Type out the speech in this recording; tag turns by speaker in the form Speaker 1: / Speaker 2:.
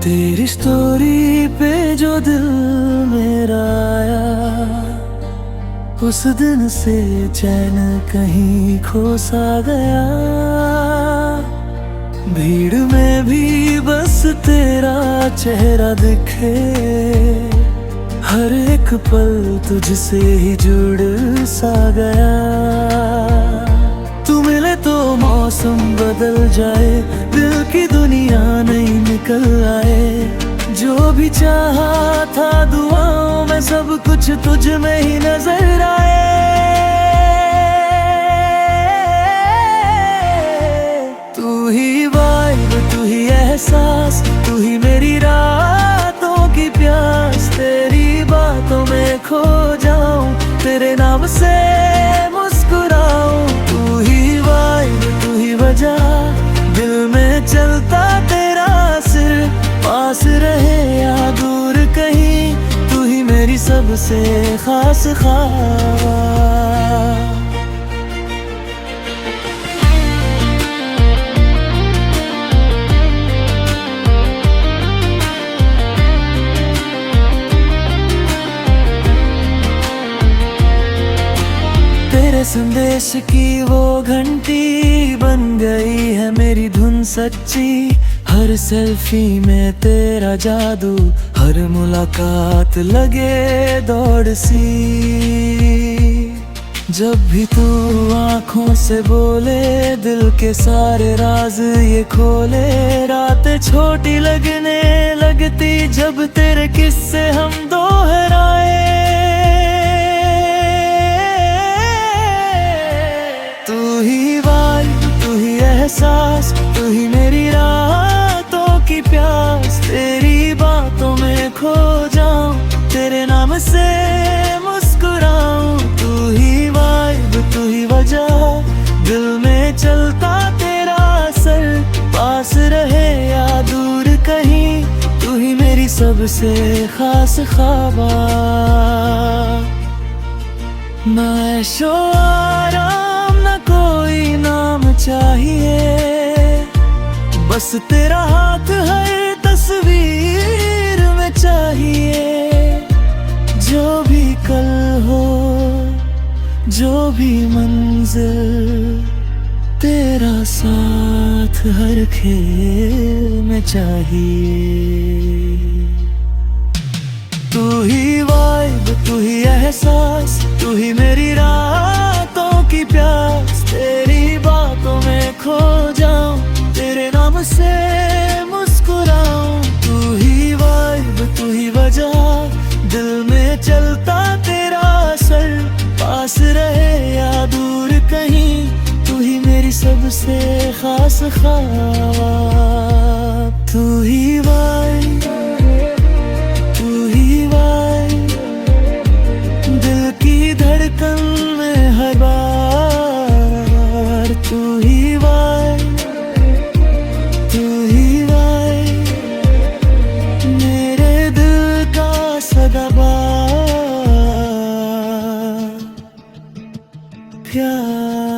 Speaker 1: तेरी स्टोरी पे जो दिल मेरा आया, उस दिन से चैन कहीं खो सा गया। भीड़ में भी बस तेरा चेहरा दिखे, हर एक पल तुझसे ही जुड़ सा गया। तू मिले तो मौसम बदल जाए, दिल की दुनिया नहीं निकल आए। जो भी चाहा था दुआओं में, सब कुछ तुझ में ही नजर आए। तू ही वाइब, तू ही एहसास, तू ही मेरी रातों की प्यास। तेरी बातों में खो जाऊं, तेरे नाम से मुस्कुराऊं। तू ही वाइब, तू ही वजह, दिल में चलता तेरा सिर। पास रहे या दूर कहीं, तू ही मेरी सबसे खास ख्वाब। तेरे संदेश की वो घंटी बन गई है मेरी धुन सच्ची। हर सेल्फी में तेरा जादू, हर मुलाकात लगे दौड़ सी। जब भी तू आँखों से बोले, दिल के सारे राज ये खोले। रातें छोटी लगने लगती जब तेरे किस्से हम दोहराए। तू ही वाइब, तू ही एहसास, तू ही मेरी रातों की प्यास। तेरी बातों में खो जाऊं, तेरे नाम से मुस्कुराऊं। तू ही वाइब, तू ही वजह, दिल में चलता तेरा असर। पास रहे या दूर कहीं, तू ही मेरी सबसे खास ख्वाब। ना ऐशो आराम, ना कोई नाम चाहिए, बस तेरा हाथ हर तस्वीर में चाहिए। जो भी कल हो, जो भी मंजिल, तेरा साथ हर खेल में चाहिए। तू ही वाइब, तू ही एहसास, तू ही मेरी रातों की प्यास। तेरी बातों में खो जाऊं, तेरे नाम से मुस्कुराऊं। तू ही वाइब, तू ही वजह, दिल में चलता तेरा असर। पास रहे या दूर कहीं, तू ही मेरी सबसे खास ख्वाब। तू ही वाइब, तू ही वाइब, दिल की धड़कन में हर बार। तू ही वाइब, तू ही वाइब, मेरे दिल का सदाबहार प्यार।